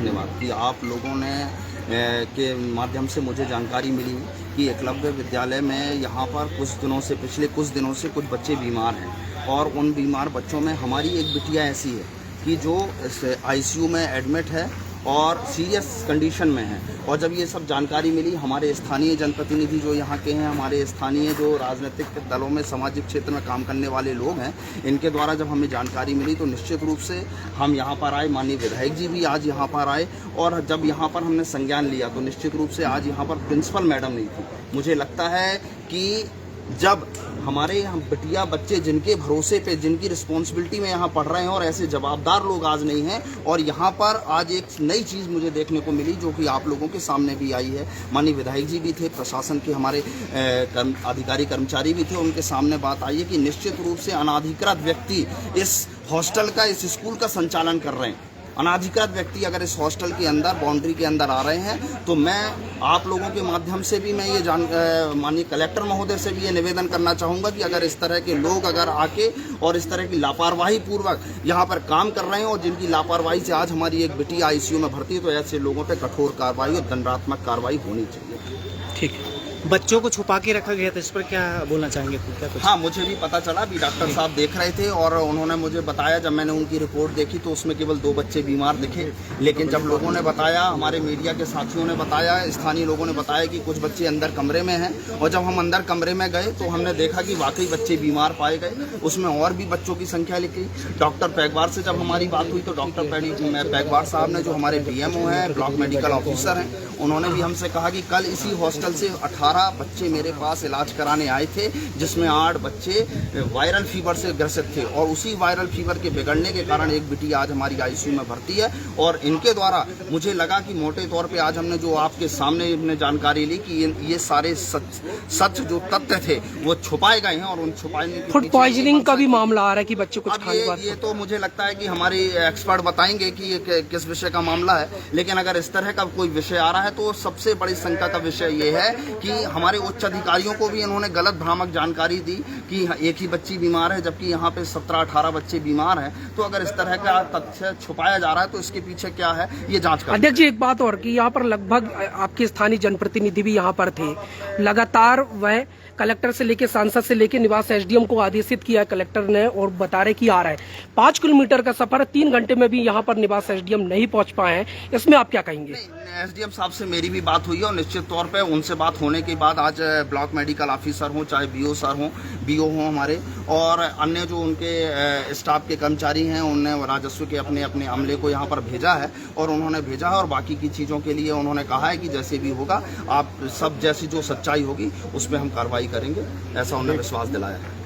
धन्यवाद कि आप लोगों ने के माध्यम से मुझे जानकारी मिली कि एकलव्य विद्यालय में यहाँ पर पिछले कुछ दिनों से कुछ बच्चे बीमार हैं और उन बीमार बच्चों में हमारी एक बिटिया ऐसी है कि जो आईसीयू में एडमिट है और सीरियस कंडीशन में है। और जब ये सब जानकारी मिली, हमारे स्थानीय जनप्रतिनिधि जो यहाँ के हैं, हमारे स्थानीय जो राजनीतिक दलों में सामाजिक क्षेत्र में काम करने वाले लोग हैं, इनके द्वारा जब हमें जानकारी मिली तो निश्चित रूप से हम यहाँ पर आए। माननीय विधायक जी भी आज यहाँ पर आए और जब यहाँ पर हमने संज्ञान लिया तो निश्चित रूप से आज यहाँ पर प्रिंसिपल मैडम नहीं थी। मुझे लगता है कि जब हमारे यहाँ बिटिया बच्चे जिनके भरोसे पे, जिनकी रिस्पॉन्सिबिलिटी में यहाँ पढ़ रहे हैं और ऐसे जवाबदार लोग आज नहीं हैं, और यहाँ पर आज एक नई चीज़ मुझे देखने को मिली जो कि आप लोगों के सामने भी आई है। माननीय विधायक जी भी थे, प्रशासन के हमारे अधिकारी कर्मचारी भी थे, उनके सामने बात आई है कि निश्चित रूप से अनाधिकृत व्यक्ति इस हॉस्टल का, इस स्कूल का संचालन कर रहे हैं। अनाधिकृत व्यक्ति अगर इस हॉस्टल के अंदर, बाउंड्री के अंदर आ रहे हैं तो मैं आप लोगों के माध्यम से भी मैं ये माननीय कलेक्टर महोदय से भी ये निवेदन करना चाहूँगा कि अगर इस तरह के लोग अगर आके और इस तरह की लापरवाही पूर्वक यहाँ पर काम कर रहे हैं और जिनकी लापरवाही से आज हमारी एक बिटिया आईसीयू में भर्ती है, तो ऐसे लोगों पर कठोर कार्रवाई और दंडात्मक कार्रवाई होनी चाहिए। ठीक है। बच्चों को छुपा के रखा गया था, इस पर क्या बोलना चाहेंगे? क्या कुछ? हाँ, मुझे भी पता चला, भी डॉक्टर साहब देख रहे थे और उन्होंने मुझे बताया। जब मैंने उनकी रिपोर्ट देखी तो उसमें केवल 2 बच्चे बीमार दिखे, लेकिन जब लोगों ने बताया, हमारे मीडिया के साथियों ने बताया, स्थानीय लोगों ने बताया कि कुछ बच्चे अंदर कमरे में हैं, और जब हम अंदर कमरे में गए तो हमने देखा कि वाकई बच्चे बीमार पाए गए। उसमें और भी बच्चों की संख्या लिखी। डॉक्टर पैगवार से जब हमारी बात हुई तो डॉक्टर पैगवार साहब ने, जो हमारे BMO हैं, ब्लॉक मेडिकल ऑफिसर हैं, उन्होंने भी हमसे कहा कि कल इसी हॉस्टल से 18 बच्चे मेरे पास इलाज कराने आए थे, जिसमें 8 बच्चे वायरल फीवर से ग्रसित थे, और उसी वायरल फीवर के बिगड़ने के कारण एक बिटिया आज हमारी आईसीयू में भर्ती है। और इनके द्वारा मुझे लगा कि मोटे तौर पे आज हमने जो आपके सामने हमने जानकारी ली कि ये सारे सच जो तथ्य थे वो छुपाए गए हैं, और उन छुपाने फूड पॉइजनिंग का भी मामला आ रहा है कि बच्चे कुछ ये तो मुझे लगता है कि हमारे एक्सपर्ट बताएंगे कि ये किस विषय का मामला है। लेकिन अगर इस तरह का कोई विषय आ रहा है तो सबसे बड़ी शंका का विषय ये है कि हमारे उच्च अधिकारियों को भी इन्होंने गलत भ्रामक जानकारी दी कि एक ही बच्ची बीमार है, जबकि यहाँ पे 17-18 बच्चे बीमार हैं। तो अगर इस तरह का तथ्य छुपाया जा रहा है तो इसके पीछे क्या है, ये जांच कर। अध्यक्ष जी, एक बात और कि यहाँ पर लगभग आपके स्थानीय जनप्रतिनिधि भी यहाँ पर थे, लगातार वह कलेक्टर से लेकर, सांसद से लेकर निवास SDM को आदेशित किया कलेक्टर ने, और बता रहे कि आ रहा है 5 किलोमीटर का सफर, 3 घंटे में भी यहाँ पर निवास SDM नहीं पहुँच पाए हैं। इसमें आप क्या कहेंगे? SDM साहब से मेरी भी बात हुई है और निश्चित तौर पे उनसे बात होने के बाद आज ब्लॉक मेडिकल ऑफिसर हों, चाहे BO सर हों, BO हों हमारे, और अन्य जो उनके स्टाफ के कर्मचारी हैं, उन्होंने राजस्व के अपने अपने अमले को यहाँ पर भेजा है, और उन्होंने भेजा है, और बाकी की चीज़ों के लिए उन्होंने कहा है कि जैसे भी होगा, आप सब जैसी जो सच्चाई होगी उस पर हम कार्रवाई करेंगे, ऐसा उन्होंने विश्वास दिलाया है।